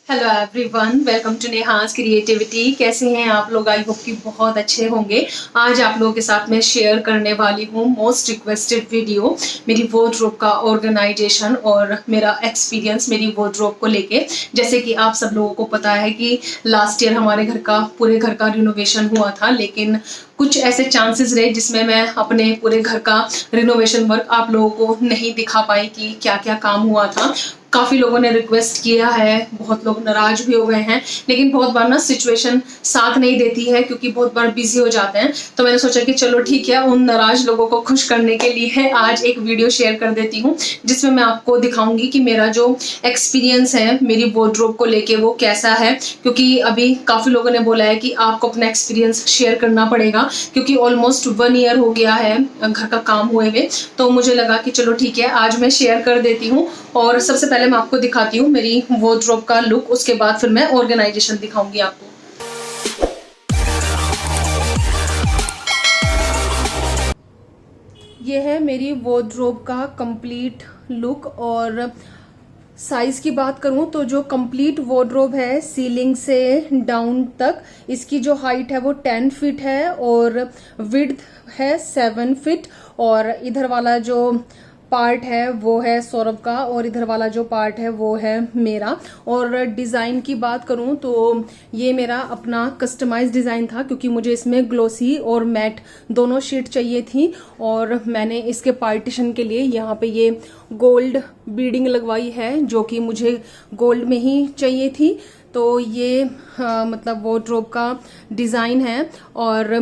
Hello everyone, welcome to Neha's creativity. कैसे हैं आप लोग? आई होप कि बहुत अच्छे होंगे। आज आप लोगों के साथ मैं शेयर करने वाली हूँ मोस्ट रिक्वेस्टेड वीडियो, मेरी वार्डरोब का ऑर्गेनाइजेशन और मेरा एक्सपीरियंस मेरी वार्डरोब को लेके। जैसे कि आप सब लोगों को पता है कि लास्ट ईयर हमारे पूरे घर का रिनोवेशन हुआ था, लेकिन कुछ ऐसे चांसेस रहे जिसमें मैं अपने पूरे घर का रिनोवेशन वर्क आप लोगों को नहीं दिखा पाई कि क्या क्या काम हुआ था। काफ़ी लोगों ने रिक्वेस्ट किया है, बहुत लोग नाराज भी हो गए हैं, लेकिन बहुत बार ना सिचुएशन साथ नहीं देती है क्योंकि बहुत बार बिजी हो जाते हैं। तो मैंने सोचा कि चलो ठीक है, उन नाराज लोगों को खुश करने के लिए आज एक वीडियो शेयर कर देती हूँ जिसमें मैं आपको दिखाऊंगी कि मेरा जो एक्सपीरियंस है मेरी वार्डरोब को लेके वो कैसा है। क्योंकि अभी काफ़ी लोगों ने बोला है कि आपको अपना एक्सपीरियंस शेयर करना पड़ेगा क्योंकि ऑलमोस्ट 1 ईयर हो गया है घर का काम हुए हुए। तो मुझे लगा कि चलो ठीक है, आज मैं शेयर कर देती हूँ। और सबसे पहले मैं आपको दिखाती हूँ मेरी वार्डरोब का लुक, उसके बाद फिर मैं ऑर्गेनाइजेशन दिखाऊंगी आपको। ये है मेरी वार्डरोब का कंप्लीट लुक। और साइज की बात करूं तो जो कंप्लीट वार्डरोब है सीलिंग से डाउन तक, इसकी जो हाइट है वो 10 फीट है और विड्थ है 7 फीट। और इधर वाला जो पार्ट है वो है सौरभ का और इधर वाला जो पार्ट है वो है मेरा। और डिज़ाइन की बात करूं तो ये मेरा अपना कस्टमाइज डिज़ाइन था क्योंकि मुझे इसमें ग्लोसी और मैट दोनों शीट चाहिए थी। और मैंने इसके पार्टीशन के लिए यहाँ पे ये गोल्ड बीडिंग लगवाई है जो कि मुझे गोल्ड में ही चाहिए थी। तो ये मतलब वार्डरोब का डिज़ाइन है। और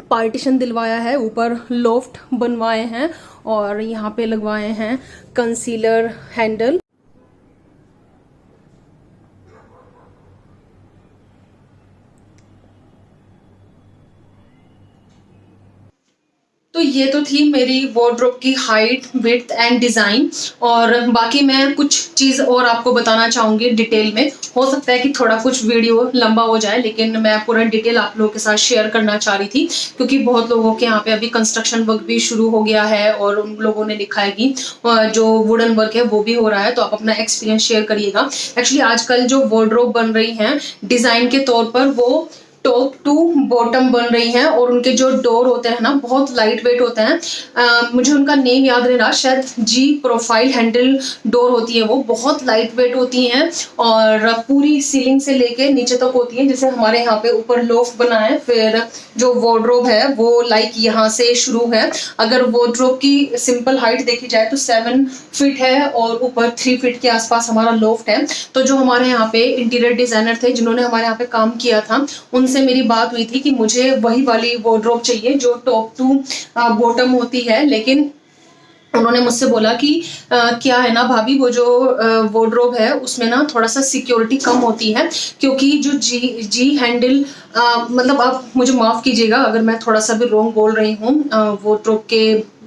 पार्टीशन दिलवाया है, ऊपर लॉफ्ट बनवाए हैं और यहाँ पे लगवाए हैं कंसीलर हैंडल। तो ये तो थी मेरी वार्डरोब की हाइट, विड्थ एंड डिज़ाइन। और बाकी मैं कुछ चीज़ और आपको बताना चाहूँगी डिटेल में। हो सकता है कि थोड़ा कुछ वीडियो लंबा हो जाए, लेकिन मैं पूरा डिटेल आप लोगों के साथ शेयर करना चाह रही थी क्योंकि बहुत लोगों के यहाँ पे अभी कंस्ट्रक्शन वर्क भी शुरू हो गया है और उन लोगों ने लिखा है कि जो वुडन वर्क है वो भी हो रहा है। तो आप अपना एक्सपीरियंस शेयर करिएगा। एक्चुअली आजकल जो वार्डरोब बन रही हैं डिज़ाइन के तौर पर, वो टॉप टू बॉटम बन रही हैं और उनके जो डोर होते हैं ना बहुत लाइट वेट होते हैं। मुझे उनका नेम याद नहीं रहा, शायद जी प्रोफाइल हैंडल डोर होती है, वो बहुत लाइट वेट होती हैं और पूरी सीलिंग से लेके नीचे तक होती है। जैसे हमारे यहाँ पे ऊपर लोफ्ट बना है, फिर जो वार्डरोब है वो लाइक यहाँ से शुरू है। अगर वार्डरोब की सिंपल हाइट देखी जाए तो 7 फीट है और ऊपर 3 फीट के आसपास हमारा लोफ्ट है। तो जो हमारे यहाँ पे इंटीरियर डिजाइनर थे जिन्होंने हमारे यहाँ पे काम किया था, उनसे मेरी बात हुई थी कि मुझे वही वाली वार्डरोब चाहिए जो टॉप टू बॉटम होती है। लेकिन उन्होंने मुझसे बोला कि क्या है ना भाभी, वो जो वार्डरोब है उसमें ना थोड़ा सा सिक्योरिटी कम होती है क्योंकि जो जी हैंडल, मतलब आप मुझे माफ़ कीजिएगा अगर मैं थोड़ा सा भी रॉन्ग बोल रही हूँ वार्डरोब के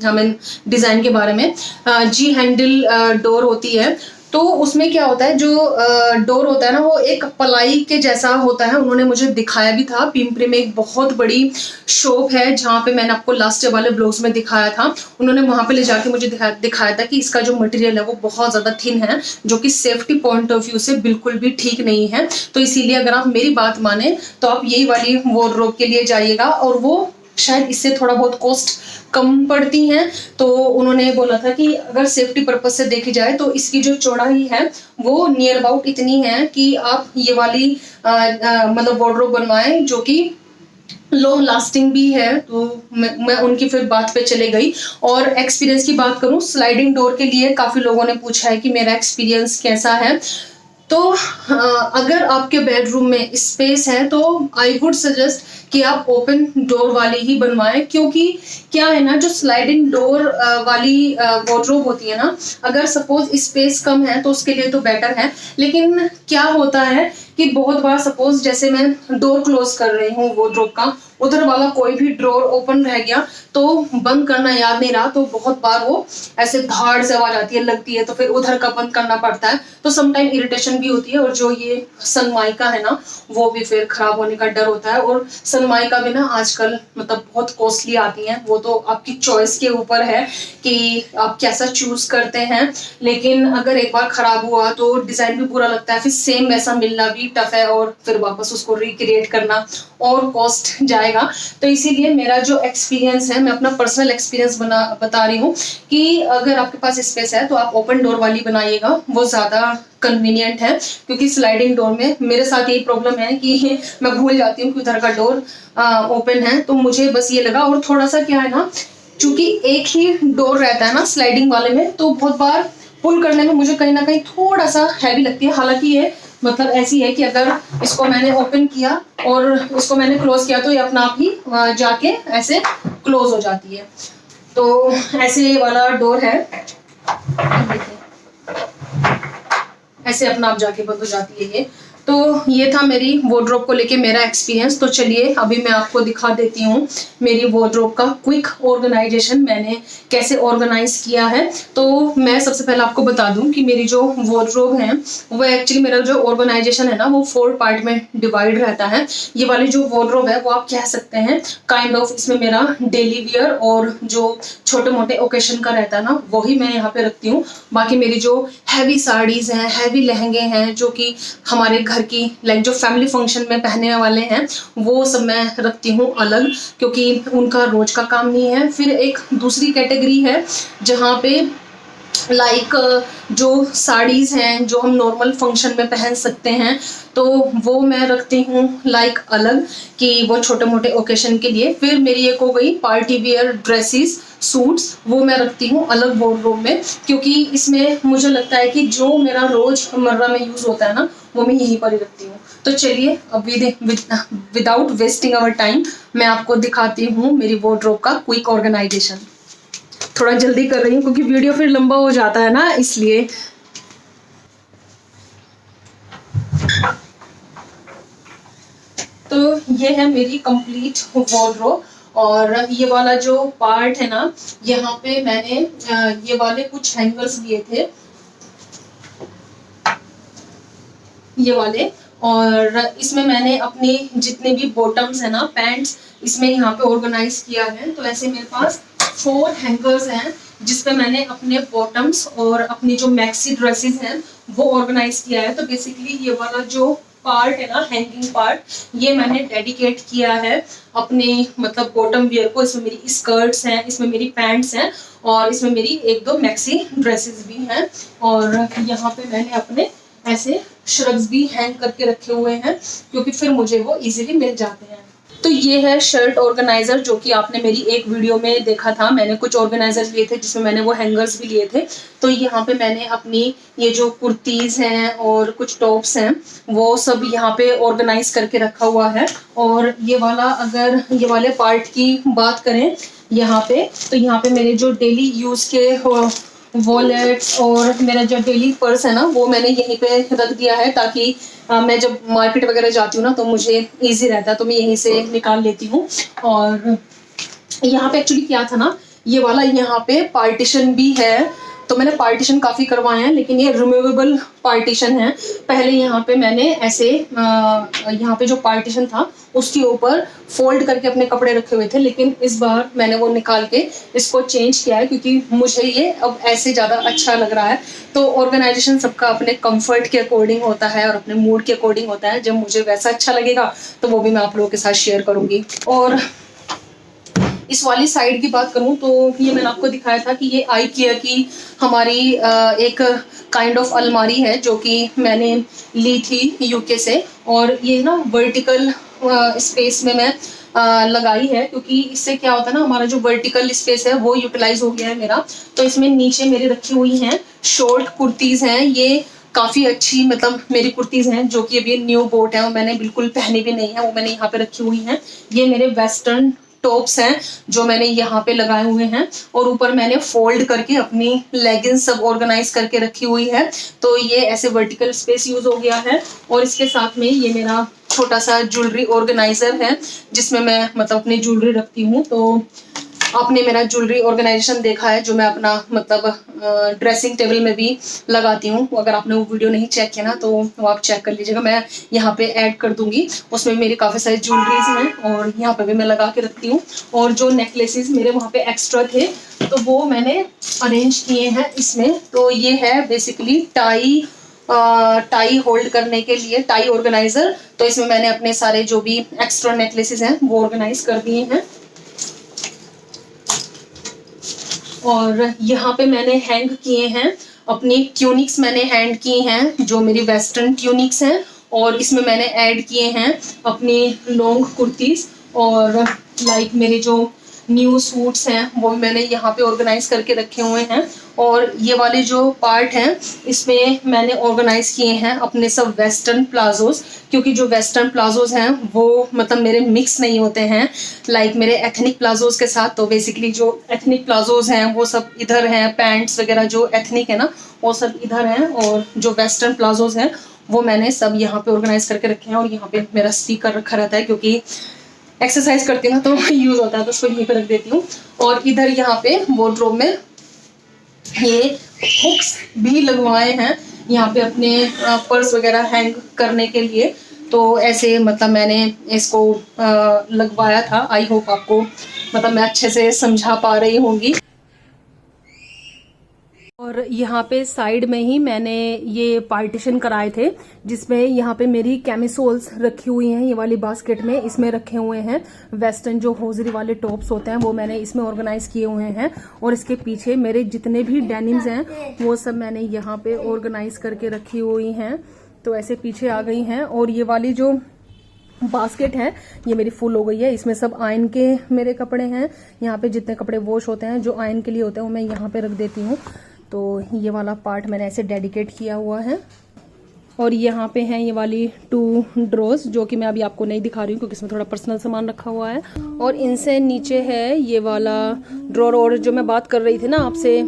हमें डिज़ाइन के बारे में। जी हैंडल डोर होती है तो उसमें क्या होता है, जो डोर होता है ना वो एक पलाई के जैसा होता है। उन्होंने मुझे दिखाया भी था, पिंपरी में एक बहुत बड़ी शॉप है जहाँ पे मैंने आपको लास्ट वाले ब्लॉग्स में दिखाया था। उन्होंने वहाँ पे ले जाके मुझे दिखाया था कि इसका जो मटेरियल है वो बहुत ज़्यादा थिन है जो कि सेफ्टी पॉइंट ऑफ व्यू से बिल्कुल भी ठीक नहीं है। तो इसीलिए अगर आप मेरी बात माने तो आप यही वाली वार्डरोब के लिए जाइएगा और वो शायद इससे थोड़ा बहुत कॉस्ट कम पड़ती हैं। तो उन्होंने बोला था कि अगर सेफ्टी पर्पज से देखी जाए तो इसकी जो चौड़ाई है वो नियर अबाउट इतनी है कि आप ये वाली मतलब वार्डरोब बनवाएं जो कि लॉन्ग लास्टिंग भी है। तो मैं उनकी फिर बात पे चले गई। और एक्सपीरियंस की बात करूं, स्लाइडिंग डोर के लिए काफ़ी लोगों ने पूछा है कि मेरा एक्सपीरियंस कैसा है। तो अगर आपके बेडरूम में स्पेस है तो आई वुड सजेस्ट कि आप ओपन डोर वाली ही बनवाएं क्योंकि क्या है ना, जो स्लाइडिंग डोर वाली वार्डरोब होती है ना, अगर सपोज स्पेस कम है तो उसके लिए तो बेटर है। लेकिन क्या होता है कि बहुत बार सपोज जैसे मैं डोर क्लोज कर रही हूँ वार्डरोब का, उधर वाला कोई भी ड्रॉर ओपन रह गया तो बंद करना याद नहीं रहा, तो बहुत बार वो ऐसे धाड़ से आवाज आती है, लगती है, तो फिर उधर का बंद करना पड़ता है। तो समटाइम इरिटेशन भी होती है और जो ये सनमाइका है ना वो भी फिर खराब होने का डर होता है। और सनमाइका भी ना आजकल मतलब बहुत कॉस्टली आती हैं, वो तो आपकी चॉइस के ऊपर है कि आप कैसा चूज करते हैं। लेकिन अगर एक बार खराब हुआ तो डिजाइन भी बुरा लगता है, फिर सेम वैसा मिलना भी टफ है और फिर वापस उसको रिक्रिएट करना और कॉस्ट जाएगा। तो इसीलिए मेरा जो एक्सपीरियंस है, मैं अपना पर्सनल एक्सपीरियंस बता रही हूँ कि अगर आपके पास स्पेस है तो आप ओपन डोर वाली बनाइएगा, वो ज़्यादा कन्वीनियंट है। क्योंकि स्लाइडिंग डोर में मेरे साथ यही प्रॉब्लम है कि मैं भूल जाती हूँ कि उधर का डोर ओपन है, तो मुझे बस ये लगा। और थोड़ा सा क्या है ना, चूंकि एक ही डोर रहता है ना स्लाइडिंग वाले में, तो बहुत बार पुल करने में मुझे कहीं ना कहीं थोड़ा सा हैवी लगती है। हालांकि ये मतलब ऐसी है कि अगर इसको मैंने ओपन किया और इसको मैंने क्लोज किया तो ये अपना आप ही जाके ऐसे क्लोज हो जाती है। तो ऐसे वाला डोर है, ऐसे अपना आप जाके बंद हो जाती है ये। तो ये था मेरी वार्डरोब को लेके मेरा एक्सपीरियंस। तो चलिए अभी मैं आपको दिखा देती हूँ मेरी वार्डरोब का क्विक ऑर्गेनाइजेशन, मैंने कैसे ऑर्गेनाइज किया है। तो मैं सबसे पहले आपको बता दूं कि मेरी जो वार्डरोब है वो एक्चुअली, मेरा जो ऑर्गेनाइजेशन है ना वो 4 पार्ट में डिवाइड रहता है। ये वाली जो वार्डरोब है वो आप कह सकते हैं काइंड ऑफ, इसमें मेरा डेली वियर और जो छोटे मोटे ओकेशन का रहता है ना वही मैं यहाँ पे रखती हूँ। बाकी मेरी जो हैवी साड़ीज हैं, हैवी लहंगे हैं, जो कि हमारे घर की लाइक जो फैमिली फंक्शन में पहनने वाले हैं, वो सब मैं रखती हूँ अलग, क्योंकि उनका रोज का काम नहीं है। फिर एक दूसरी कैटेगरी है जहाँ पे लाइक जो साड़ीज हैं जो हम नॉर्मल फंक्शन में पहन सकते हैं, तो वो मैं रखती हूँ लाइक अलग, कि वो छोटे मोटे ओकेशन के लिए। फिर मेरी एक हो गई पार्टी वियर ड्रेसेस, सूट्स, वो मैं रखती हूँ अलग वार्डरोब में, क्योंकि इसमें मुझे लगता है कि जो मेरा रोजमर्रा में यूज होता है ना वो मैं यहीं पर ही रखती हूँ। तो चलिए अब विदाउट वेस्टिंग आवर टाइम मैं आपको दिखाती हूँ मेरी वार्डरोब का क्विक ऑर्गेनाइजेशन। थोड़ा जल्दी कर रही हूँ क्योंकि वीडियो फिर लंबा हो जाता है ना, इसलिए। तो ये है मेरी कंप्लीट वार्डरोब। और ये वाला जो पार्ट है ना, यहाँ पे मैंने ये वाले कुछ हैंगर्स लिए थे, ये वाले। और इसमें मैंने अपनी जितने भी बॉटम्स है ना, पैंट्स, इसमें यहाँ पे ऑर्गेनाइज किया है। तो ऐसे मेरे पास 4 हैंगर्स हैं जिसपे मैंने अपने बॉटम्स और अपनी जो मैक्सी ड्रेसेस हैं वो ऑर्गेनाइज किया है। तो बेसिकली ये वाला जो पार्ट है ना, हैंगिंग पार्ट, ये मैंने डेडिकेट किया है अपने मतलब बॉटम वियर को। इसमें मेरी स्कर्ट्स हैं, इसमें मेरी पैंट्स हैं और इसमें मेरी 1-2 मैक्सी ड्रेसेस भी हैं। और यहाँ पे मैंने अपने ऐसे श्रग्स भी हैंग करके रखे हुए हैं, क्योंकि फिर मुझे वो इजीली मिल जाते हैं। तो ये है शर्ट ऑर्गेनाइजर, जो कि आपने मेरी एक वीडियो में देखा था। मैंने कुछ ऑर्गेनाइजर लिए थे जिसमें मैंने वो हैंगर्स भी लिए थे। तो यहाँ पे मैंने अपनी ये जो कुर्तीज हैं और कुछ टॉप्स हैं वो सब यहाँ पे ऑर्गेनाइज करके रखा हुआ है। और ये वाला, अगर ये वाले पार्ट की बात करें यहाँ पे, तो यहाँ पे मेरे जो डेली यूज के वॉलेट्स और मेरा जो डेली पर्स है ना वो मैंने यहीं पे रख दिया है, ताकि मैं जब मार्केट वगैरह जाती हूँ ना तो मुझे इजी रहता है, तो मैं यहीं से निकाल लेती हूँ। और यहाँ पे एक्चुअली क्या था ना, ये वाला यहाँ पे पार्टीशन भी है। तो मैंने पार्टीशन काफ़ी करवाए हैं, लेकिन ये रिमूवेबल पार्टीशन है। पहले यहाँ पे मैंने ऐसे यहाँ पे जो पार्टीशन था उसके ऊपर फोल्ड करके अपने कपड़े रखे हुए थे, लेकिन इस बार मैंने वो निकाल के इसको चेंज किया है, क्योंकि मुझे ये अब ऐसे ज़्यादा अच्छा लग रहा है। तो ऑर्गेनाइजेशन सबका अपने कंफर्ट के अकॉर्डिंग होता है और अपने मूड के अकॉर्डिंग होता है। जब मुझे वैसा अच्छा लगेगा तो वो भी मैं आप लोगों के साथ शेयर करूँगी। और इस वाली साइड की बात करूं तो ये मैंने आपको दिखाया था कि ये IKEA की हमारी एक काइंड ऑफ अलमारी है, जो कि मैंने ली थी UK से। और ये ना वर्टिकल स्पेस में मैं लगाई है, क्योंकि इससे क्या होता है ना, हमारा जो वर्टिकल स्पेस है वो यूटिलाइज हो गया है मेरा। तो इसमें नीचे मेरी रखी हुई हैं शॉर्ट कुर्तीज़ हैं, ये काफ़ी अच्छी मतलब मेरी कुर्तीज़ हैं जो कि अभी न्यू बोट है और मैंने बिल्कुल पहनी भी नहीं है, वो मैंने यहाँ पे रखी हुई हैं। ये मेरे वेस्टर्न टॉप्स हैं जो मैंने यहाँ पे लगाए हुए हैं, और ऊपर मैंने फोल्ड करके अपनी लेगिंग्स सब ऑर्गेनाइज करके रखी हुई है। तो ये ऐसे वर्टिकल स्पेस यूज हो गया है। और इसके साथ में ये मेरा छोटा सा ज्वेलरी ऑर्गेनाइजर है जिसमें मैं मतलब अपनी ज्वेलरी रखती हूँ। तो आपने मेरा ज्वेलरी ऑर्गेनाइजेशन देखा है जो मैं अपना मतलब ड्रेसिंग टेबल में भी लगाती हूँ। अगर आपने वो वीडियो नहीं चेक किया ना तो वो आप चेक कर लीजिएगा, मैं यहाँ पे ऐड कर दूंगी। उसमें मेरी काफ़ी सारी ज्वेलरीज हैं और यहाँ पे भी मैं लगा के रखती हूँ। और जो नेकलेसेस मेरे वहाँ पे एक्स्ट्रा थे तो वो मैंने अरेंज किए हैं इसमें। तो ये है बेसिकली टाई होल्ड करने के लिए, टाई ऑर्गेनाइजर। तो इसमें मैंने अपने सारे जो भी एक्स्ट्रा नेकलेसेस हैं वो ऑर्गेनाइज कर दिए हैं। और यहाँ पे मैंने हैंग किए हैं अपनी ट्यूनिक्स, मैंने हैंड किए हैं जो मेरी वेस्टर्न ट्यूनिक्स हैं। और इसमें मैंने ऐड किए हैं अपनी लॉन्ग कुर्तीज और लाइक मेरे जो न्यू सूट्स हैं वो भी मैंने यहाँ पे ऑर्गेनाइज करके रखे हुए हैं। और ये वाले जो पार्ट हैं इसमें मैंने ऑर्गेनाइज किए हैं अपने सब वेस्टर्न प्लाजोज, क्योंकि जो वेस्टर्न प्लाजोज हैं वो मतलब मेरे मिक्स नहीं होते हैं लाइक मेरे एथनिक प्लाजोज के साथ। तो बेसिकली जो एथनिक प्लाजोज हैं वो सब इधर हैं, पैंट्स वगैरह जो एथनिक है ना वो सब इधर हैं, और जो वेस्टर्न प्लाजोज हैं वो मैंने सब यहाँ पे ऑर्गेनाइज करके रखे हैं। और यहाँ पे मेरा स्पीकर रखा रहता है क्योंकि एक्सरसाइज करती हूँ ना तो यूज होता है, तो उसको यहीं पे रख देती हूँ। और इधर यहाँ पे वार्डरोब में ये हुक्स भी लगवाए हैं यहाँ पे अपने पर्स वगैरह हैंग करने के लिए। तो ऐसे मतलब मैंने इसको लगवाया था। आई होप आपको मतलब मैं अच्छे से समझा पा रही होंगी। और यहाँ पे साइड में ही मैंने ये पार्टीशन कराए थे जिसमें यहाँ पे मेरी कैमिसोल्स रखी हुई हैं, ये वाली बास्केट में इसमें रखे हुए हैं। वेस्टर्न जो होजरी वाले टॉप्स होते हैं वो मैंने इसमें ऑर्गेनाइज किए हुए हैं। और इसके पीछे मेरे जितने भी डेनिम्स हैं वो सब मैंने यहाँ पे ऑर्गेनाइज करके रखी हुई हैं। तो ऐसे पीछे आ गई हैं। और ये वाली जो बास्केट है ये मेरी फुल हो गई है, इसमें सब आयन के मेरे कपड़े हैं। यहाँ पे जितने कपड़े वॉश होते हैं जो आयन के लिए होते हैं वो मैं यहाँ पे रख देती हूँ। तो ये वाला पार्ट मैंने ऐसे डेडिकेट किया हुआ है। और यहाँ पे हैं ये वाली 2 ड्रॉर्स जो कि मैं अभी आपको नहीं दिखा रही हूँ क्योंकि इसमें थोड़ा पर्सनल सामान रखा हुआ है। और इनसे नीचे है ये वाला ड्रॉर। और जो मैं बात कर रही थी ना आपसे,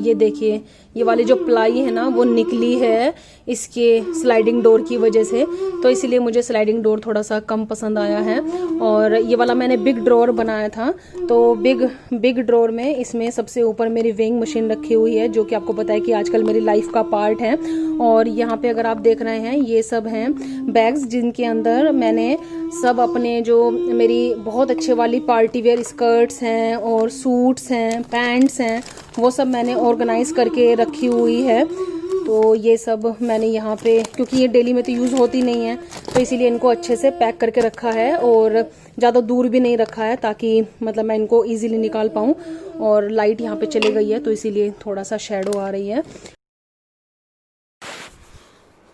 ये देखिए ये वाली जो प्लाई है ना वो निकली है इसके स्लाइडिंग डोर की वजह से, तो इसीलिए मुझे स्लाइडिंग डोर थोड़ा सा कम पसंद आया है। और ये वाला मैंने बिग ड्रॉर बनाया था, तो बिग ड्रॉर में इसमें सबसे ऊपर मेरी वेइंग मशीन रखी हुई है जो कि आपको पता है कि आजकल मेरी लाइफ का पार्ट है। और यहाँ पे अगर आप देख रहे हैं ये सब हैं बैग्स जिनके अंदर मैंने सब अपने जो मेरी बहुत अच्छे वाली पार्टी वेयर स्कर्ट्स हैं और सूट्स हैं, पैंट्स हैं, वो सब मैंने ऑर्गेनाइज करके रखी हुई है। तो ये सब मैंने यहाँ पे, क्योंकि ये डेली में तो यूज़ होती नहीं है तो इसीलिए इनको अच्छे से पैक करके रखा है और ज़्यादा दूर भी नहीं रखा है ताकि मतलब मैं इनको इजीली निकाल पाऊँ। और लाइट यहाँ पे चली गई है तो इसीलिए थोड़ा सा शैडो आ रही है।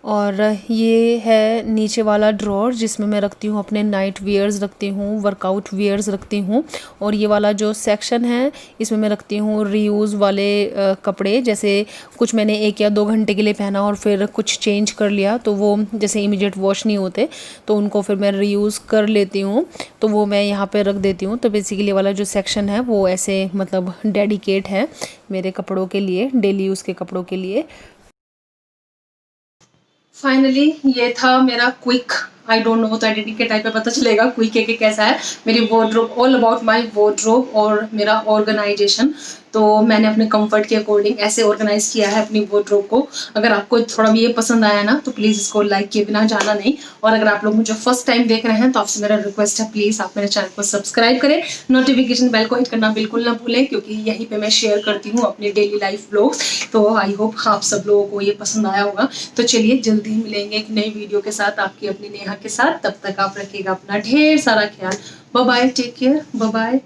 और ये है नीचे वाला ड्रॉर जिसमें मैं रखती हूँ अपने नाइट वेयर्स रखती हूँ, वर्कआउट वेयर्स रखती हूँ। और ये वाला जो सेक्शन है इसमें मैं रखती हूँ रीयूज़ वाले कपड़े, जैसे कुछ मैंने 1 या 2 घंटे के लिए पहना और फिर कुछ चेंज कर लिया तो वो जैसे इमीडिएट वॉश नहीं होते तो उनको फिर मैं रीयूज़ कर लेती हूँ, तो वो मैं यहाँ पर रख देती हूँ। तो बेसिकली वाला जो सेक्शन है वो ऐसे मतलब डेडिकेट है मेरे कपड़ों के लिए, डेली यूज़ के कपड़ों के लिए। फाइनली ये था मेरा क्विक, आई डोंट नो तो एडिटिंग के टाइप पे पता चलेगा क्विक है कि कैसा है मेरी wardrobe, all about my wardrobe और मेरा ऑर्गेनाइजेशन। तो मैंने अपने कंफर्ट के अकॉर्डिंग ऐसे ऑर्गेनाइज किया है अपनी वार्डरोब को। अगर आपको थोड़ा भी ये पसंद आया ना तो प्लीज़ इसको लाइक किए बिना जाना नहीं। और अगर आप लोग मुझे फर्स्ट टाइम देख रहे हैं तो आपसे मेरा रिक्वेस्ट है प्लीज़ आप मेरे चैनल को सब्सक्राइब करें, नोटिफिकेशन बेल को हिट करना बिल्कुल ना भूलें क्योंकि यहीं पे मैं शेयर करती हूँ अपनी डेली लाइफ व्लॉग्स। तो आई होप आप सब लोगों को ये पसंद आया होगा। तो चलिए जल्दी मिलेंगे एक नई वीडियो के साथ आपकी अपनी नेहा के साथ। तब तक आप रखिएगा अपना ढेर सारा ख्याल। Bye bye, take care, bye bye.